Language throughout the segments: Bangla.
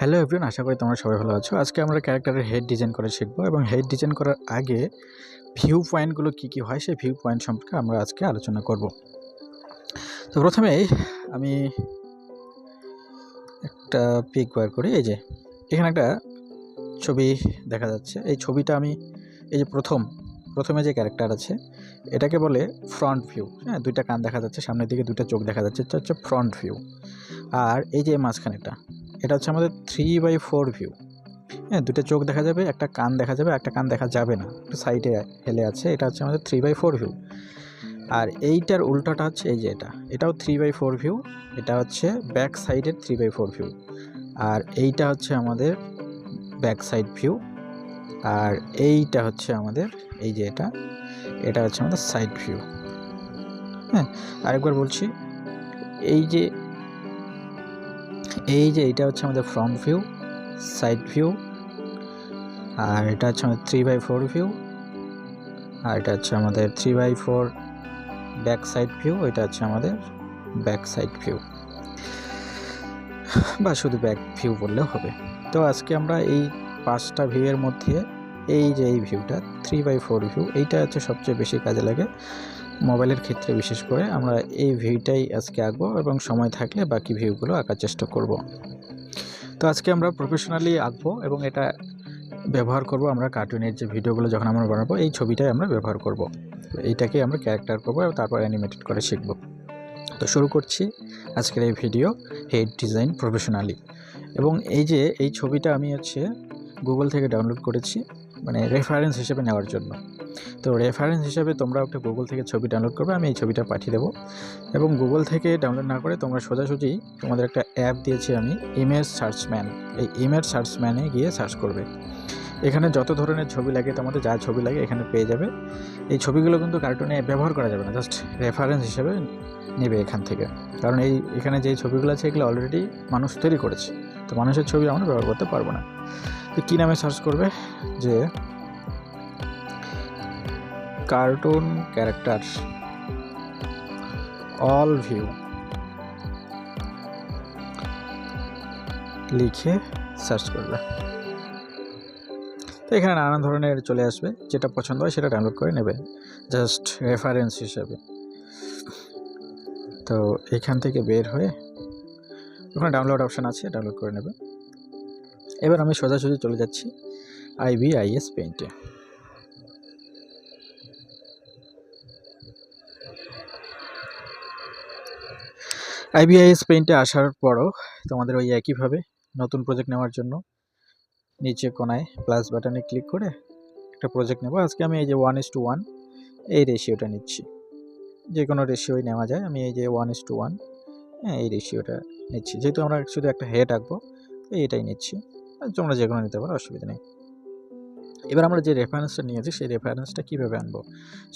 হ্যালো এভরিওয়ান, আশা করি তোমরা সবাই ভালো আছো। আজকে আমরা ক্যারেক্টারের হেড ডিজাইন করা শিখবো এবং হেড ডিজাইন করার আগে ভিউ পয়েন্টগুলো কী হয় সেই ভিউ পয়েন্ট সম্পর্কে আমরা আজকে আলোচনা করব। তো প্রথমেই আমি একটা পিক বার করি। এই যে এখানে একটা ছবি দেখা যাচ্ছে। এই ছবিটা আমি এই যে প্রথমে যে ক্যারেক্টার আছে এটাকে বলে ফ্রন্ট ভিউ। হ্যাঁ, দুইটা কান দেখা যাচ্ছে, সামনের দিকে দুইটা চোখ দেখা যাচ্ছে, এটা হচ্ছে ফ্রন্ট ভিউ। আর এই যে মাঝখানেটা এটা হচ্ছে আমাদের 3/4 ভিউ। হ্যাঁ, দুটো চোখ দেখা যাবে, একটা কান দেখা যাবে, একটা কান দেখা যাবে না, একটু সাইডে হেলে আছে। এটা হচ্ছে আমাদের 3/4 ভিউ। আর এইটার উল্টাটা হচ্ছে এই যে এটাও 3/4 ভিউ। এটা হচ্ছে ব্যাক সাইডের 3/4 ভিউ। আর এইটা হচ্ছে আমাদের ব্যাক সাইড ভিউ। আর এইটা হচ্ছে আমাদের এই যে এটা হচ্ছে আমাদের সাইড ভিউ। হ্যাঁ, আরেকবার বলছি, এই যে এইটা হচ্ছে আমাদের ফ্রন্ট ভিউ, সাইড ভিউ। আর এটা হচ্ছে আমাদের 3/4 ভিউ। আর এটা হচ্ছে আমাদের 3/4 ব্যাক সাইড ভিউ। এটা হচ্ছে আমাদের ব্যাক সাইড ভিউ, বা শুধু ব্যাক ভিউ বললেও হবে। তো আজকে আমরা এই 5টা ভিউয়ের মধ্যে এই যে এই ভিউটা 3/4 ভিউ, এইটা হচ্ছে সবচেয়ে বেশি কাজে লাগে মোবাইলের ক্ষেত্রে। বিশেষ করে আমরা এই ভিউটাই আজকে আঁকবো এবং সময় থাকলে বাকি ভিউগুলো আঁকার চেষ্টা করব। তো আজকে আমরা প্রফেশনালি আঁকবো এবং এটা ব্যবহার করব আমরা কার্টুনের যে ভিডিওগুলো যখন আমরা বানাবো এই ছবিটাই আমরা ব্যবহার করব। এইটাকে আমরা ক্যারেক্টার করবো এবং তারপর অ্যানিমেটেড করে শিখব। তো শুরু করছি আজকের এই ভিডিও, হেড ডিজাইন প্রফেশনালি। এবং এই ছবিটা আমি গুগল থেকে ডাউনলোড করেছি, মানে রেফারেন্স হিসেবে নেওয়ার জন্য। তো রেফারেন্স হিসেবে তোমরা একটা গুগল থেকে ছবি ডাউনলোড করবে, আমি এই ছবিটা পাঠিয়ে দেবো। এবং গুগল থেকে ডাউনলোড না করে তোমরা সোজাসুজি তোমাদের একটা অ্যাপ দিয়েছি আমি, ইমেজ সার্চম্যান। এই ইমেজ সার্চম্যানে গিয়ে সার্চ করবে। এখানে যত ধরনের ছবি লাগে, তোমাদের যা ছবি লাগে এখানে পেয়ে যাবে। এই ছবিগুলো কিন্তু কার্টুনে ব্যবহার করা যাবে না, জাস্ট রেফারেন্স হিসেবে নেবে এখান থেকে। কারণ এখানে যেই ছবিগুলো আছে এগুলো অলরেডি মানুষ তৈরি করেছে, তো মানুষের ছবি আমরা ব্যবহার করতে পারবো না। তো কী নামে সার্চ করবে, যে কার্টুন ক্যারেক্টার অল ভিউ লিখে সার্চ করবে। তো এখানে নানান ধরনের চলে আসবে, যেটা পছন্দ হয় সেটা ডাউনলোড করে নেবে জাস্ট রেফারেন্স হিসেবে। তো এখান থেকে বের হয়ে ওখানে ডাউনলোড অপশান আছে, ডাউনলোড করে নেবে। এবার আমি সোজাসুজি চলে যাচ্ছি IBIS পেইন্টে। IBIS পেইন্টে আসার পরও তোমাদের ওই একইভাবে নতুন প্রজেক্ট নেওয়ার জন্য নিচে কোনায় প্লাস বাটনে ক্লিক করে একটা প্রজেক্ট নেব। আজকে আমি এই যে 1:1 এই রেশিওটা নিচ্ছি, যে কোনো রেশিওই নেওয়া যায়। আমি এই যে 1:1 এই রেশিওটা নিচ্ছি, যেহেতু আমরা শুধু একটা হেড আঁকবো এটাই নিচ্ছি। তোমরা যে কোনো নিতে পারো, অসুবিধা নেই। এবার আমরা যে রেফারেন্সটা নিয়েছি সেই রেফারেন্সটা কীভাবে আনবো,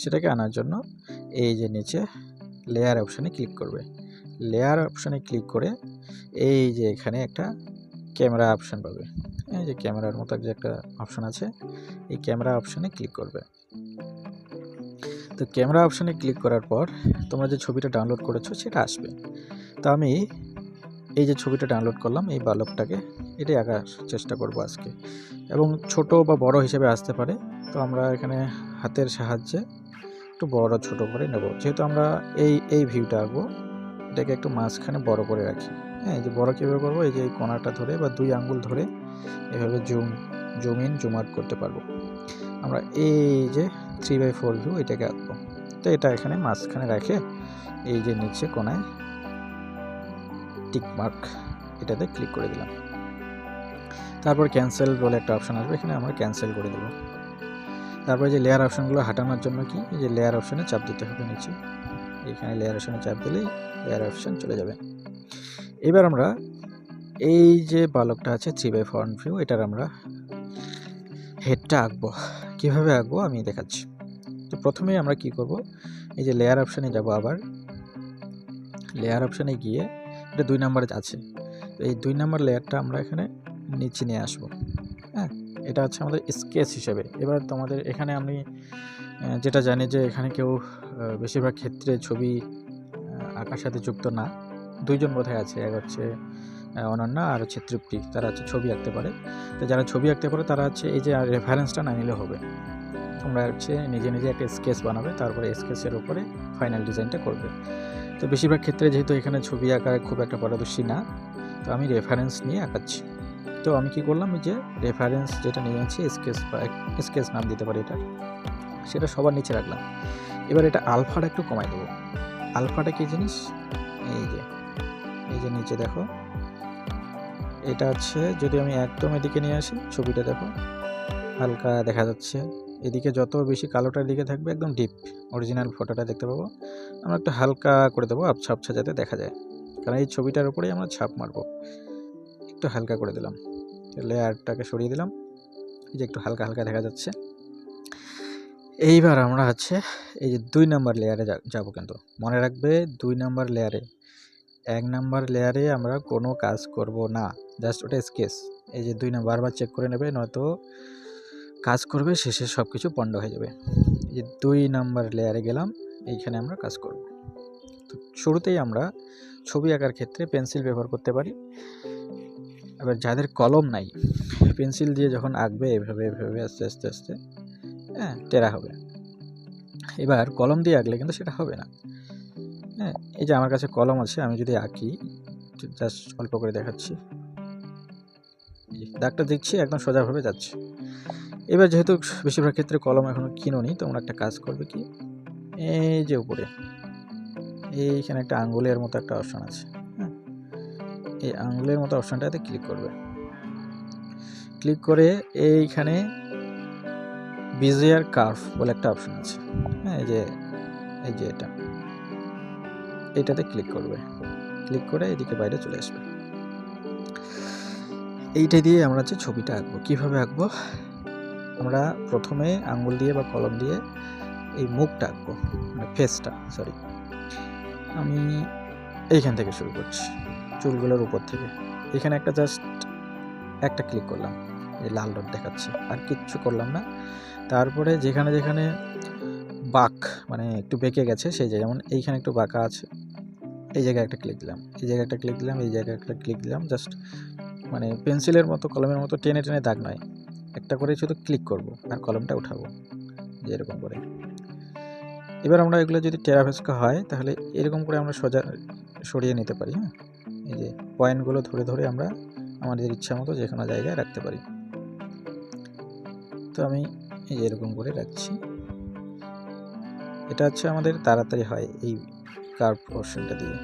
সেটাকে আনার জন্য এই যে নিচে লেয়ার অপশানে ক্লিক করবে। লেয়ার অপশানে ক্লিক করে এই যে এখানে একটা ক্যামেরা অপশান পাবে। এই যে ক্যামেরার মতো যে একটা অপশান আছে, এই ক্যামেরা অপশানে ক্লিক করবে। তো ক্যামেরা অপশানে ক্লিক করার পর তোমরা যে ছবিটা ডাউনলোড করেছো সেটা আসবে। তো আমি এই যে ছবিটা ডাউনলোড করলাম, এই বালকটাকে এটাই আঁকার চেষ্টা করব আজকে, এবং ছোট বা বড় হিসেবে আসতে পারে। তো আমরা এখানে হাতের সাহায্যে একটু বড় ছোট করে নেব, যেহেতু আমরা এই ভিউটা আঁকবো, এটাকে একটু মাঝখানে বড় করে রাখি। হ্যাঁ, এই যে বড় কীভাবে করবো, এই যে এই কোণাটা ধরে বা 2 আঙ্গুল ধরে এভাবে জুম ইন জুম আউট করতে পারবো। আমরা এই যে 3/4 ভিউ এটাকে আঁকবো। তো এটা এখানে মাঝখানে রাখে এই যে নিচে কোণায় টিক মার্ক, এটাতে ক্লিক করে দিলাম। তারপর ক্যান্সেল বলে একটা অপশান আসবে, এখানে আমরা ক্যান্সেল করে দেবো। তারপরে যে লেয়ার অপশানগুলো হাঁটানোর জন্য কি, এই যে লেয়ার অপশানে চাপ দিতে হবে নিচে, এখানে লেয়ার অপশানে চাপ দিলেই লেয়ার অপশান চলে যাবে। এবার আমরা এই যে বালকটা আছে 3/4 ভিউ, এটার আমরা হেডটা আঁকবো। কীভাবে আঁকবো আমি দেখাচ্ছি। তো প্রথমেই আমরা কি করব, এই যে লেয়ার অপশানে যাব, আবার লেয়ার অপশানে গিয়ে এটা 2 নম্বরে আছে, তো এই 2 নম্বর লেয়ারটা আমরা এখানে নিচে নিয়ে আসবো। হ্যাঁ, এটা হচ্ছে আমাদের স্কেচ হিসেবে। এবার তোমাদের এখানে আমি যেটা জানি যে এখানে কেউ বেশিরভাগ ক্ষেত্রে ছবি আঁকার সাথে যুক্ত না, 2 জন বোধহয় আছে। এক হচ্ছে অনন্যা আর হচ্ছে তৃপ্তি, তারা হচ্ছে ছবি আঁকতে পারে। তো যারা ছবি আঁকতে পারে তারা হচ্ছে এই যে রেফারেন্সটা না নিলে হবে, তোমরা হচ্ছে নিজে নিজে একটা স্কেচ বানাবে, তারপরে স্কেচের উপরে ফাইনাল ডিজাইনটা করবে। তো বেশিরভাগ ক্ষেত্রে যেহেতু এখানে ছবি আঁকায় খুব একটা পারদর্শী না, তো আমি রেফারেন্স নিয়ে আঁকাচ্ছি। তো আমি কি করলাম, যে রেফারেন্স যেটা নিয়েছি স্কেচ বা স্কেচ নাম দিতে পারি এটা, সেটা সবার নিচে রাখলাম। এবার এটা আলফাটা একটু কমাই দেবো। আলফাটা কি জিনিস, এই যে নিচে দেখো, এটা হচ্ছে যদি আমি একদম এদিকে নিয়ে আসি, ছবিটা দেখো হালকা দেখা যাচ্ছে, এদিকে যত বেশি কালোটার দিকে থাকবে একদম ডিপ অরিজিনাল ফটোটা দেখতে পাবো। আমরা একটু হালকা করে দেবো, আবছা আবছা যাতে দেখা যায়, কারণ এই ছবিটার উপরেই আমরা ছাপ মারবো। একটু হালকা করে দিলাম, লেয়ারটাকে সরিয়ে দিলাম, এই যে একটু হালকা হালকা দেখা যাচ্ছে। এইবার আমরা হচ্ছে এই যে 2 নাম্বার লেয়ারে যাব, কিন্তু মনে রাখবে 2 নাম্বার লেয়ারে, 1 নাম্বার লেয়ারে আমরা কোনো কাজ করব না, জাস্ট ওটা স্কেচ। এই যে 2 নাম্বার বারবার চেক করে নেবে, নয়তো কাজ করবে শেষে সব কিছু পণ্ড হয়ে যাবে। এই যে 2 নাম্বার লেয়ারে গেলাম, এইখানে আমরা কাজ করব। তো শুরুতেই আমরা ছবি আঁকার ক্ষেত্রে পেন্সিল ব্যবহার করতে পারি। এবার যাদের কলম নাই, পেন্সিল দিয়ে যখন আঁকবে এভাবে এভাবে আস্তে আস্তে আস্তে টেরা হবে। এবার কলম দিয়ে আঁকলে কিন্তু সেটা হবে না। এই যে আমার কাছে কলম আছে, আমি যদি আঁকি, জাস্ট অল্প করে দেখাচ্ছি, দাগটা দেখছি একদম সোজাভাবে যাচ্ছে। এবার যেহেতু বেশিরভাগ ক্ষেত্রে কলম এখনো কিনোনি, তোমরা একটা কাজ করবে কি, এই যে উপরে এইখানে একটা আঙ্গুলের মতো একটা অপশন আছে, এই আঙ্গুলের মতো অপশনটাতে ক্লিক করবে। ক্লিক করে এইখানে বিজিয়ার কার্ভ বলে একটা অপশন আছে, এই যে এটাতে ক্লিক করবে। ক্লিক করে এদিকে বাইরে চলে আসবে। এইটা দিয়ে আমরা হচ্ছে ছবিটা আঁকবো। কিভাবে আঁকবো, আমরা প্রথমে আঙ্গুল দিয়ে বা কলম দিয়ে এই মুখটা আঁকবো, মানে ফেসটা, সরি। আমি এইখান থেকে শুরু করছি, চুলগুলোর উপর থেকে। এখানে একটা জাস্ট একটা ক্লিক করলাম, এই লাল ডট দেখাচ্ছে, আর কিচ্ছু করলাম না। তারপরে যেখানে যেখানে বাঁক মানে একটু বেঁকে গেছে সেই জায়গায়, যেমন এইখানে একটু বাঁকা আছে, এই জায়গায় একটা ক্লিক দিলাম, এই জায়গায় একটা ক্লিক দিলাম, এই জায়গায় একটা ক্লিক দিলাম। জাস্ট মানে পেন্সিলের মতো কলমের মতো টেনে টেনে দাগ নয়, একটা করে শুধু ক্লিক করব আর কলমটা উঠাবো, যে এরকম করে। এবার আমরা এগুলো যদি টেরাভেস্কা হয় তাহলে এরকম করে আমরা সোজা সরিয়ে নিতে পারি। এই যে পয়েন্টগুলো ধরে ধরে আমরা আমাদের ইচ্ছা মতো যে কোনো জায়গায় রাখতে পারি। তো আমি এই এরকম করে রাখছি। এটা হচ্ছে আমাদের তাড়াতাড়ি হয় এই কার্ভ পোর্শনটা দিয়ে।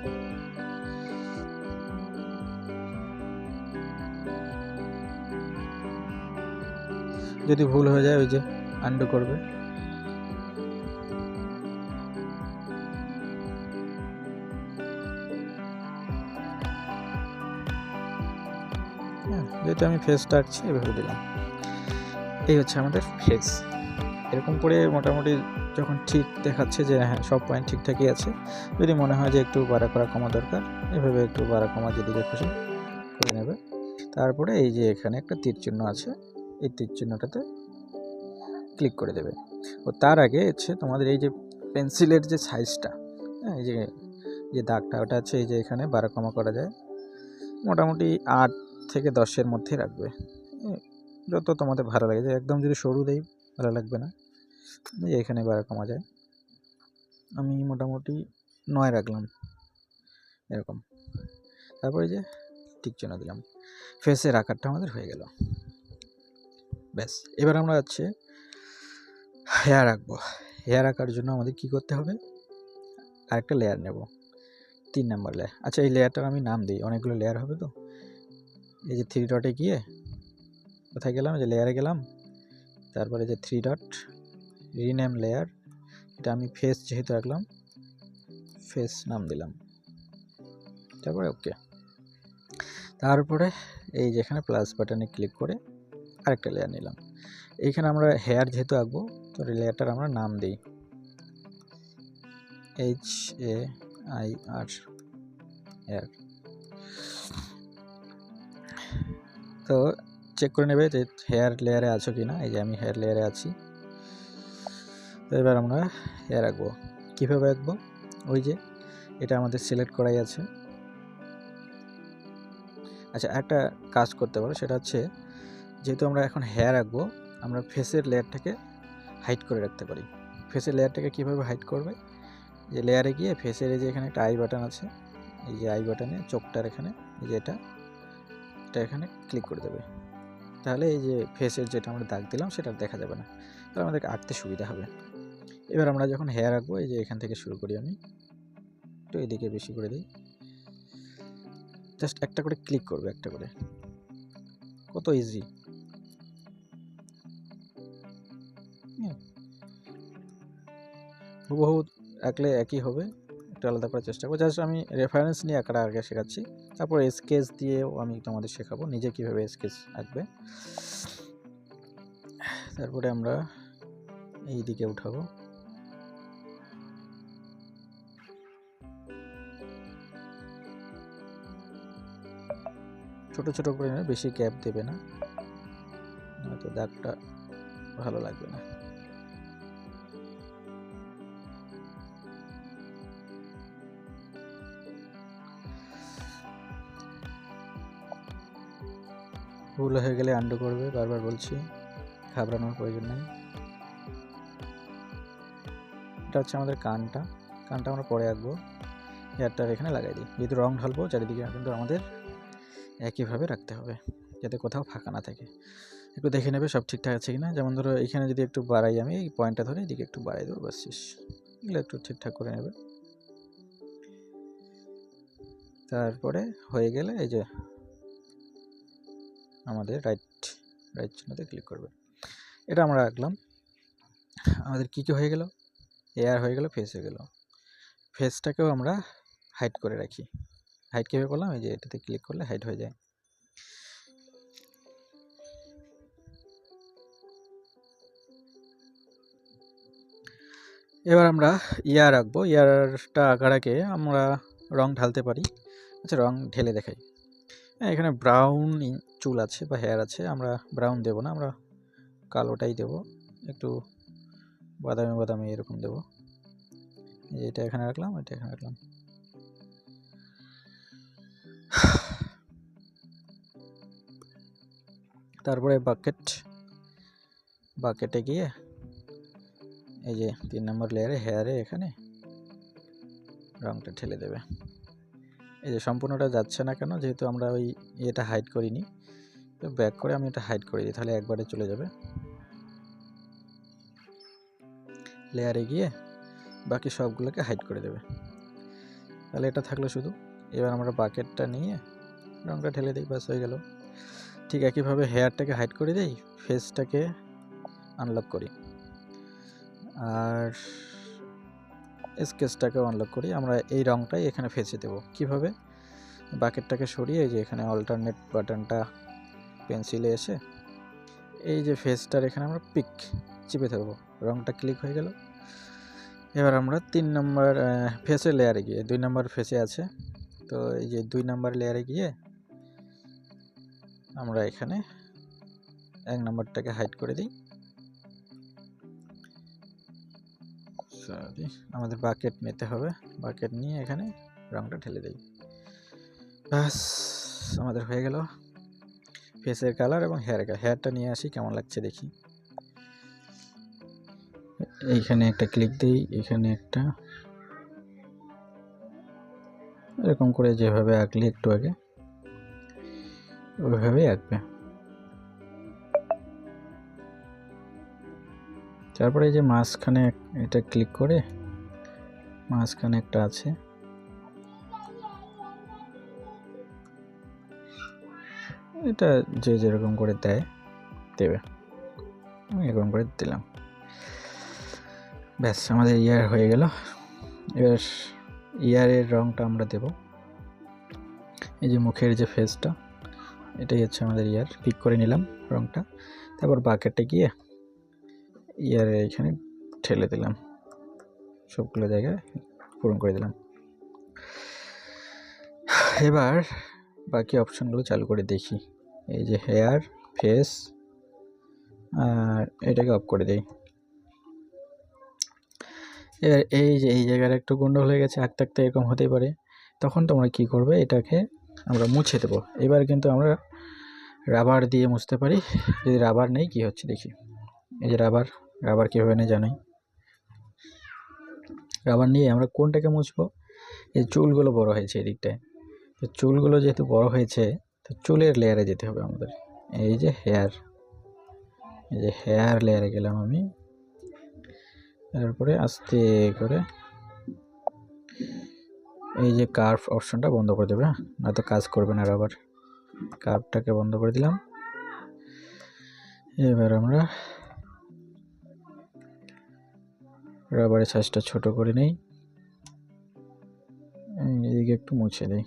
যদি ভুল হয়ে যায় ওই যে আন্ডু করবে। যেহেতু আমি ফেসটা আঁকছি এভাবে দিলাম। এই হচ্ছে আমাদের ফেস। এরকম করে মোটামুটি যখন ঠিক দেখাচ্ছে যে হ্যাঁ সব পয়েন্ট ঠিকঠাকই আছে, যদি মনে হয় যে একটু বাড়া করা কমা দরকার, এভাবে একটু বাড়া কমা যেদিকে খুশি করে নেবে। তারপরে এই যে এখানে একটা তীর চিহ্ন আছে, এই তীর চিহ্নটাতে ক্লিক করে দেবে। ও তার আগে হচ্ছে তোমাদের এই যে পেন্সিলের যে সাইজটা, এই যে দাগটা, ওটা হচ্ছে এই যে এখানে বাড়া কমা করা যায়, মোটামুটি 8 থেকে 10-এর মধ্যে রাখবে, যত তোমাদের ভালো লাগে। যে একদম যদি সরু দেই ভালো লাগবে না, এই এখানে বাড়া কমা যায়। আমি মোটামুটি 9 রাখলাম এরকম। তারপরে যে টিক চিহ্ন দিলাম, ফেসের আকারটা আমাদের হয়ে গেল। ব্যাস, এবার আমরা হচ্ছে হেয়ার আঁকবো। হেয়ার আঁকার জন্য আমাদের কি করতে হবে, আরেকটা লেয়ার নেব, 3 নাম্বার লেয়ার। আচ্ছা, এই লেয়ারটার আমি নাম দিই, অনেকগুলো লেয়ার হবে তো। এই যে 3 ডটে গিয়ে কোথায় গেলাম, যে লেয়ারে গেলাম, তারপরে যে 3 ডট রিনেম লেয়ার, এটা আমি ফেস যেহেতু রাখলাম ফেস নাম দিলাম, তারপরে ওকে। তারপরে এই যেখানে প্লাস বাটনে ক্লিক করে আরেকটা লেয়ার নিলাম। এইখানে আমরা হেয়ার যেহেতু আঁকবো, তো লেয়ারটার আমরা নাম দিই HAIR হেয়ার। তো চেক করে নেবে যে হেয়ার লেয়ারে আছো কি না। এই যে আমি হেয়ার লেয়ারে আছি। তো এবার আমরা হেয়ার আঁকবো। কীভাবে আঁকবো, ওই যে এটা আমাদের সিলেক্ট করাই আছে, আচ্ছা, একটা কাজ করতে পারো, সেটা হচ্ছে যেহেতু আমরা এখন হেয়ার আঁকবো, আমরা ফেসের লেয়ারটাকে হাইড করে রাখতে পারি। ফেসের লেয়ারটাকে কীভাবে হাইড করবে, যে লেয়ারে গিয়ে ফেসের এই যে এখানে একটা আই বাটন আছে, এই যে আই বাটনে চোখটার এখানে এই যে এটা এখানে ক্লিক করে দেবে, তাহলে এই যে ফেসের যেটা আমরা দাগ দিলাম সেটা দেখা যাবে না, তাহলে আমাদেরকে আঁকতে সুবিধা হবে। এবার আমরা যখন হেয়ার আঁকবো, এই যে এখান থেকে শুরু করি, আমি একটু এদিকে বেশি করে দিই, জাস্ট একটা করে ক্লিক করবে, একটা করে, কত ইজি। হুবহু আঁকলে একই হবে, একটু আলাদা করার চেষ্টা করবো। জাস্ট আমি রেফারেন্স নিয়ে আঁকাটা আগে শেখাচ্ছি, তারপর স্কেচ দিয়েও আমি তোমাদের শেখাবো নিজে কীভাবে স্কেচ আঁকবে। তারপরে আমরা এই দিকে উঠাবো, ছোট ছোট করে নেবে, বেশি গ্যাপ দেবে না, নয়তো দাগটা ভালো লাগবে না। ভুল হয়ে গেলে আন্ডু করবে, বারবার বলছি, ঘাবড়ানোর প্রয়োজন নেই। এটা হচ্ছে আমাদের কানটা আমরা পরে আঁকবো। হেয়ারটার এখানে লাগাই দিই, যেহেতু রং ঢালবো চারিদিকে, কিন্তু আমাদের একইভাবে রাখতে হবে যাতে কোথাও ফাঁকা না থাকে। একটু দেখে নেবে সব ঠিকঠাক আছে কিনা। যেমন ধরো এখানে যদি একটু বাড়াই, আমি এই পয়েন্টটা ধরে এদিকে একটু বাড়াই দেবো, বাস শেষ। এগুলো একটু ঠিকঠাক করে নেবে। তারপরে হয়ে গেলে এই যে আমাদের রাইট চিহ্নতে ক্লিক করবে। এটা আমরা রাখলাম। আমাদের কী হয়ে গেল, এয়ার হয়ে গেল, ফেস হয়ে গেল। ফেসটাকেও আমরা হাইড করে রাখি। হাইড কীভাবে করলাম, এই যে এটাতে ক্লিক করলে হাইড হয়ে যায়। এবার আমরা ইয়ার আঁকবো। ইয়ারটা আঁকার আগে আমরা রং ঢালতে পারি। আচ্ছা, রং ঢেলে দেখাই। এখানে ব্রাউন চুল আছে বা হেয়ার আছে, আমরা ব্রাউন দেব না, আমরা কালোটাই দেব, একটু বাদামি বাদামি এরকম দেব। এটা এখানে রাখলাম, এটা এখানে রাখলাম। তারপরে বাকেটে গিয়ে এই যে 3 নম্বর লেয়ারে হেয়ারে এখানে রংটা ঢেলে দেবে। এই যে সম্পূর্ণটা যাচ্ছে না কেন, যেহেতু আমরা ওই এটা হাইড করিনি, তো ব্যাক করে আমি এটা হাইড করে দিই, তাহলে একবারে চলে যাবে। লেয়ারে গিয়ে বাকি সবগুলোকে হাইড করে দেবে, তাহলে এটা থাকলো শুধু। এবার আমরা বাকেটটা নিয়ে রংটা ঢেলে দিই, ব্যাস হয়ে গেল। ঠিক একইভাবে হেয়ারটাকে হাইড করে দিই, ফেসটাকে আনলক করি, আর স্কেচটাকেও আনলক করি। আমরা এই রংটাই এখানে ফেসে দেবো। কিভাবে, বাকেটটাকে সরিয়ে যে এখানে অল্টারনেট বাটনটা পেন্সিলে এসে এই যে ফেসটার এখানে আমরা পিক চিপে থাকবো, রংটা ক্লিক হয়ে গেল। এবার আমরা 3 নম্বর ফেসের লেয়ারে গিয়ে, 2 নম্বর ফেসে আছে, তো এই যে 2 নম্বর লেয়ারে গিয়ে আমরা এখানে 1 নম্বরটাকে হাইড করে দিই। সরি, আমাদের বাকেট নিতে হবে, বাকেট নিয়ে এখানে রংটা ঢেলে দিই, ব্যাস আমাদের হয়ে গেল ফেসের কালার এবং হেয়ারের কালার। হেয়ারটা নিয়ে আসি, কেমন লাগছে দেখি। এইখানে একটা ক্লিক দিই, এখানে একটা, এরকম করে যেভাবে আঁকলি একটু আগে ওইভাবেই আঁকবে। তারপরে এই যে মাঝখানে এটা ক্লিক করে মাঝখানে একটা আছে, এটা যে যেরকম করে দেবে, আমি এরকম করে দিলাম, ব্যাস আমাদের ইয়ার হয়ে গেল। এবার ইয়ারের রংটা আমরা দেব, এই যে মুখের যে ফেসটা, এটাই হচ্ছে আমাদের ইয়ার। পিক করে নিলাম রংটা, তারপর বাকেটে গিয়ে ইয়ারে এখানে ঠেলে দিলাম, সবগুলো জায়গায় পূরণ করে দিলাম। এবার বাকি অপশনগুলো চালু করে দেখি। এই যে হেয়ার, ফেস, আর এটাকে অফ করে দিই। এবার এই যে এই জায়গার একটু গন্ডগোল হয়ে গেছে, আঁকতে আঁকতে এরকম হতেই পারে, তখন তোমরা কি করবে, এটাকে আমরা মুছে দেবো। এবার কিন্তু আমরা রাবার দিয়ে মুছতে পারি। যদি রাবার নেই কি হচ্ছে দেখি। এই যে রাবার কীভাবে নেই জানোই। রাবার নিয়ে আমরা কোনটাকে মুছবো? এই চুলগুলো বড় হয়েছে এই দিকটায়, তো চুলগুলো যেহেতু বড় হয়েছে তো চুলের লেয়ারে যেতে হবে আমাদের। এই যে হেয়ার লেয়ারে গেলাম আমি। তারপরে আস্তে করে এই যে কার্ভ অপশনটা বন্ধ করে দেবে, নয়তো কাজ করবে না রাবার। কার্ভটাকে বন্ধ করে দিলাম। এবার আমরা রাবারের সাইজটা ছোট করে নেই, এদিকে একটু মুছে দিই।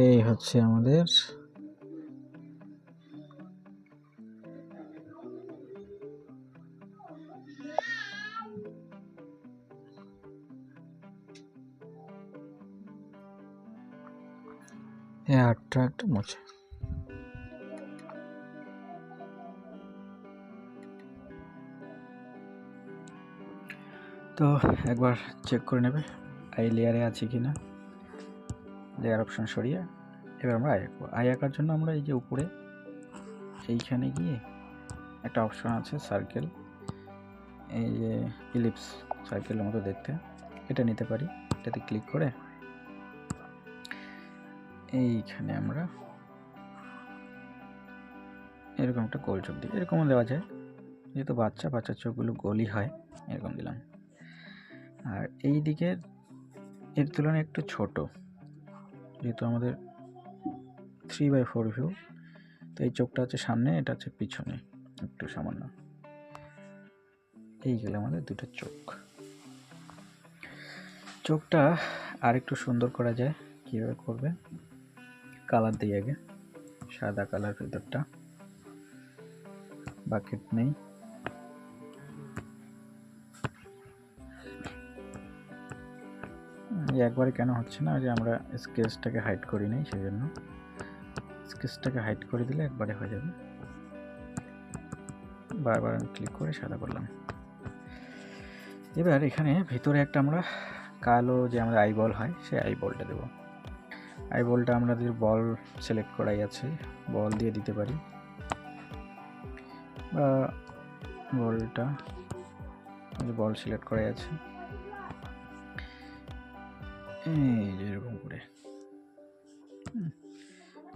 এই হচ্ছে আমাদের হেয়ারটা একটু মুছে। তো একবার চেক করে নেবে আই লেয়ারে আছে কি না। লেয়ার অপশন সরিয়ে এবার আমরা আই আঁকবো। আই আঁকার জন্য আমরা এই যে উপরে এইখানে গিয়ে একটা অপশন আছে সার্কেল, এই যে ইলিপস সার্কেলের মতো দেখতে, এটা নিতে পারি। এটাতে ক্লিক করে এইখানে আমরা এরকম একটা গোল চোখ দিই। এরকমও দেওয়া যায়, যেহেতু বাচ্চার চোখগুলো গোলই হয়, এরকম দিলাম। আর এই দিকের এর তুলনায় একটু ছোট, যেহেতু আমাদের 3/4 ভিউ, তো এই চোখটা হচ্ছে সামনে, এটা হচ্ছে পিছনে একটু সামান্য। এই গেলে আমাদের দুটো চোখটা আর একটু সুন্দর করা যায়। কীভাবে করবে? কালার দিই আগে, সাদা কালার ভিতরটা, বাকেট নেই। একবারে কেন হচ্ছে না, যে আমরা স্কেচটাকে হাইড করি নাই, সেই জন্য। স্কেচটাকে হাইড করে দিলে একবারে হয়ে যাবে। বারবার আমি ক্লিক করে সাদা করলাম। এবার এখানে ভিতরে একটা আমরা কালো যে আমাদের আইবল হয়, সেই আইবলটা দেবো। আইবলটা আমাদের বল সিলেক্ট করাই আছে, বল দিয়ে দিতে পারি, বা বলটা বল সিলেক্ট করাই আছে, এই যে এরকম করে।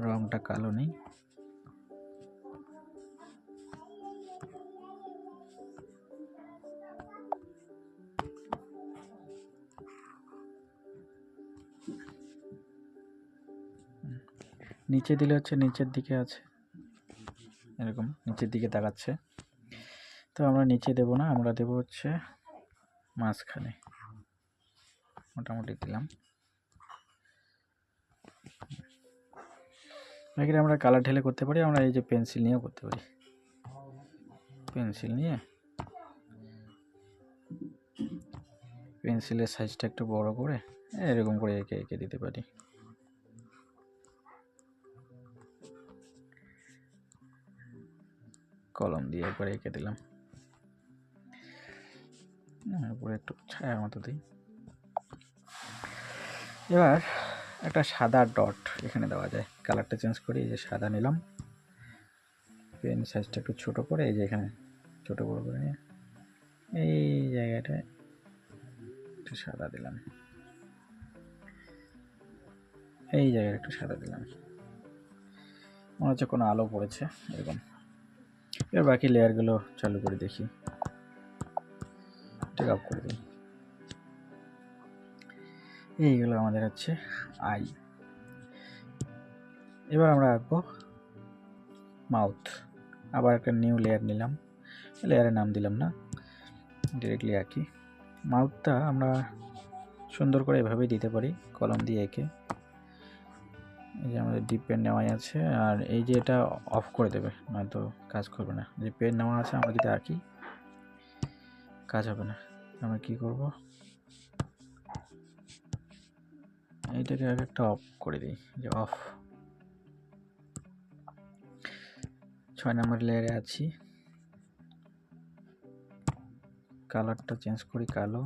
রংটা কালো নেই, নিচে দিলে হচ্ছে নিচের দিকে আছে, এরকম নিচের দিকে তাকাচ্ছে। তো আমরা নিচে দেব না, আমরা দেব হচ্ছে মাঝখানে, মোটামুটি দিলাম। এখানে আমরা কালার ঢেলে করতে পারি, আমরা এই যে পেন্সিল নিয়েও করতে পারি। পেন্সিল নিয়ে পেন্সিলের সাইজটা একটু বড় করে এরকম করে এঁকে এঁকে দিতে পারি। কলম দিয়ে একবার এঁকে দিলাম, উপরে একটু ছায়ার মতো দিই। এবার একটা সাদা ডট এখানে দেওয়া যায়, কালারটা চেঞ্জ করি। এই যে সাদা নিলাম, পেন সাইজটা একটু ছোট করে এই যে এখানে ছোট বড় করে নিয়ে এই জায়গাটায় একটু সাদা দিলাম, এই জায়গায় একটু সাদা দিলাম, মনে হচ্ছে কোনো আলো পড়েছে এরকম। এবার বাকি লেয়ারগুলো চালু করে দেখি, ঠিক অফ করে দিই। এইগুলো আমাদের হচ্ছে আই। এবার আমরা আঁকবো মাউথ। আবার একটা নিউ লেয়ার নিলাম, লেয়ারের নাম দিলাম না, ডিরেক্টলি আঁকি। মাউথটা আমরা সুন্দর করে এভাবেই দিতে পারি, কলম দিয়ে এঁকে। এই যে আমাদের ডিপ পেন নেওয়াই আছে, আর এই যে এটা অফ করে দেবে, নয়তো কাজ করবে না। যে পেন নেওয়া আছে আমরা যদি আঁকি কাজ হবে না। আমরা কি করব, এইটাকে আগে একটা অফ করে দিই, যে অফ। 6 নম্বর লেয়ারে আছি, কালারটা চেঞ্জ করি কালো,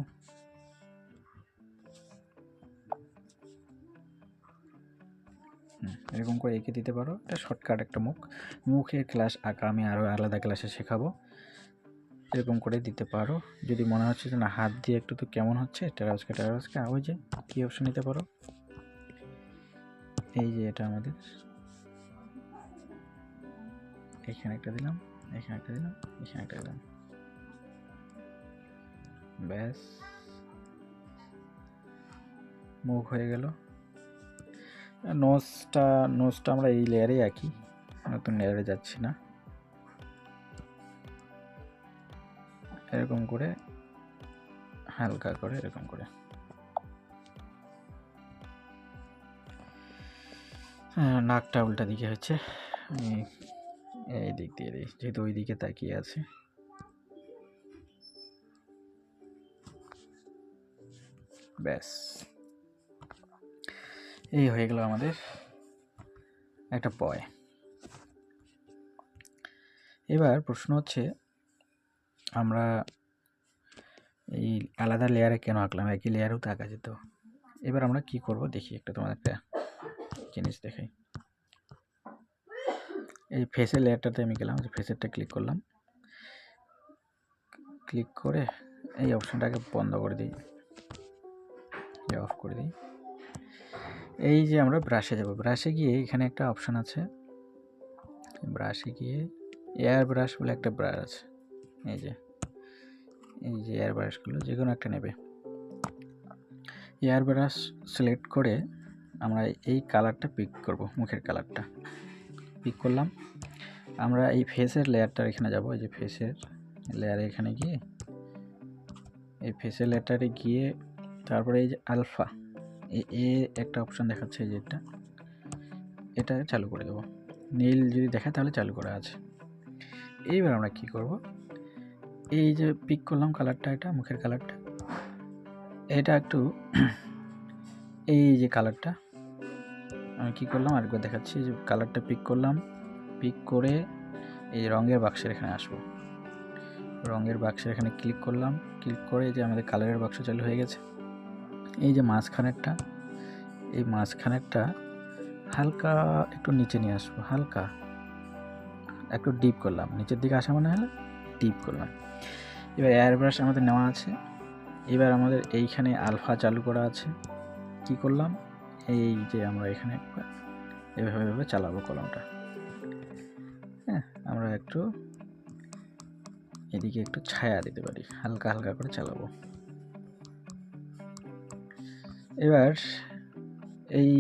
এরকম করে এঁকে দিতে পারো। এটা শর্টকাট একটা মুখের ক্লাস আঁকা আমি আরও আলাদা ক্লাসে শেখাবো। এরকম করে দিতে পারো। যদি মনে হচ্ছে যে না হাত দিয়ে একটু তো কেমন হচ্ছে, টেরাসকা ওই যে কি অপশন নিতে পারো, এই যে এটা আমাদের এখানে একটা দিলাম, এখানে একটা দিলাম, এখানে একটা দিলাম, ব্যাস মুখ হয়ে গেল। নোজটা আমরা এই লেয়ারে আঁকি, নতুন লেয়ারে যাচ্ছি না। এরকম করে হালকা করে এরকম করে, নাকটা উল্টা দিকে হচ্ছে, এই দিক দিয়ে দিই যেহেতু ওই দিকে তাকিয়ে আছে। ব্যাস এই হয়ে গেল আমাদের একটা পয়। এবার প্রশ্ন হচ্ছে আমরা এই আলাদা লেয়ারে কেন আঁকলাম, একই লেয়ারেও তো আঁকা যেত। এবার আমরা কি করব দেখি, একটা তোমাদের একটা জিনিস দেখাই। এই ফেসের লেয়ারটাতে আমি গেলাম, যে ফেসেরটা ক্লিক করলাম, ক্লিক করে এই অপশানটাকে বন্ধ করে দিই, অফ করে দিই। এই যে আমরা ব্রাশে যাব, ব্রাশে গিয়ে এখানে একটা অপশান আছে, ব্রাশে গিয়ে এয়ার ব্রাশ বলে একটা ব্রাশ আছে, এই যে এয়ার ব্রাশগুলো যে কোনো একটা নেবে। এয়ার ব্রাশ সিলেক্ট করে আমরা এই কালারটা পিক করব, মুখের কালারটা পিক করলাম। আমরা এই ফেসের লেয়ারটার এখানে যাব, এই যে ফেসের লেয়ারে এখানে গিয়ে এই ফেসের লেয়ারটারে গিয়ে তারপরে এই যে আলফা এ একটা অপশান দেখাচ্ছে, এই যে এটা চালু করে দেবো। নীল যদি দেখায় তাহলে চালু করা আছে। এইবার আমরা কি করব, এই যে পিক করলাম কালারটা, এটা মুখের কালারটা, এটা একটু এই যে কালারটা আমি কি করলাম আরেকবার দেখাচ্ছি, যে কালারটা পিক করলাম, পিক করে এই রঙের বাক্সের এখানে আসবো, রঙের বাক্সের এখানে ক্লিক করলাম, ক্লিক করে যে আমাদের কালারের বাক্স চালু হয়ে গেছে। এই যে মাঝখানেরটা, এই মাঝখানেরটা হালকা একটু নিচে নিয়ে আসবো, হালকা একটু ডিপ করলাম, নিচের দিকে আসা মানে হলে ডিপ করলাম। এবার এয়ার ব্রাশ আমাদের নেওয়া আছে, এবার আমাদের এইখানে আলফা চালু করা আছে। কি করলাম, এই যে আমরা এখানে এভাবে চালাবো কলমটা, হ্যাঁ আমরা একটু এদিকে একটু ছায়া দিতে পারি, হালকা হালকা করে চালাবো। এবার এই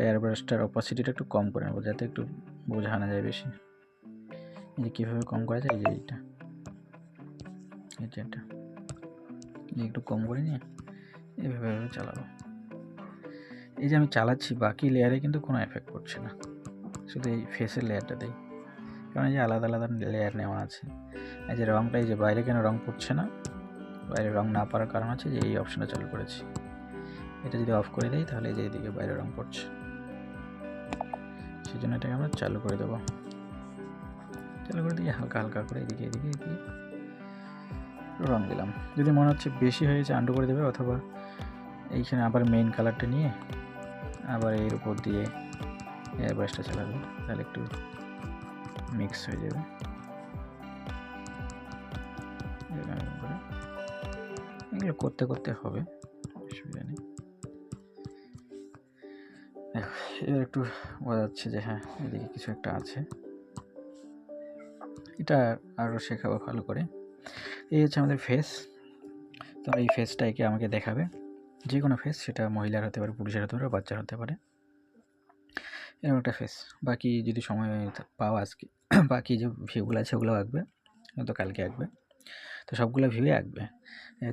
এয়ার ব্রাশটার অপাসিটিটা একটু কম করে নেবো, যাতে একটু বোঝানো যায় বেশি। এই যে কীভাবে কম করা যায়, এই যে এটা একটু কম করে নিয়ে এভাবে চালাবো। এই যে আমি চালাচ্ছি, বাকি লেয়ারে কিন্তু কোনো এফেক্ট পড়ছে না, শুধু এই ফেসের লেয়ারটাতেই, কারণ এই যে আলাদা আলাদা লেয়ার নেওয়া আছে। এই যে রঙটা, এই যে বাইরে কেন রঙ পড়ছে না, বাইরে রঙ না পড়ার কারণ আছে যে এই অপশানটা চালু করেছি। এটা যদি অফ করে দিই তাহলে এই যে এদিকে বাইরে রঙ পড়ছে, সেই জন্য এটাকে আমরা চালু করে দেবো। চালু করে দিয়ে হালকা হালকা করে এদিকে রঙ দিলাম। যদি মনে হচ্ছে বেশি হয়েছে আন্ডু করে দেবে, অথবা এইখানে আবার মেইন কালারটা নিয়ে আবার এর উপর দিয়ে এয়ার ব্রাশটা চালাবে, তাহলে একটু মিক্স হয়ে যাবে। এগুলো করতে করতে হবে, অসুবিধা নেই। এবার একটু বোঝা যাচ্ছে যে হ্যাঁ এদিকে কিছু একটা আছে, এটা আরও শেখাবো ভালো করে। এই হচ্ছে আমাদের ফেস। তো এই ফেসটা একে আমাকে দেখাবে, যে কোনো ফেস, সেটা মহিলার হতে পারে, পুরুষের হতে পারে, বাচ্চার হতে পারে, এরকম একটা ফেস। বাকি যদি সময় পাও আজকে বাকি যে ভিউগুলো আছে ওগুলো আঁকবে, হয়তো কালকে আঁকবে, তো সবগুলো ভিউই আঁকবে।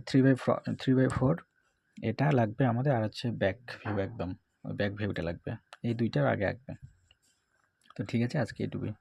3/4 এটা লাগবে আমাদের, আর হচ্ছে ব্যাক ভিউ, একদম ব্যাক ভিউটা লাগবে, এই দুইটার আগে আঁকবে। তো ঠিক আছে, আজকে এটুকুই।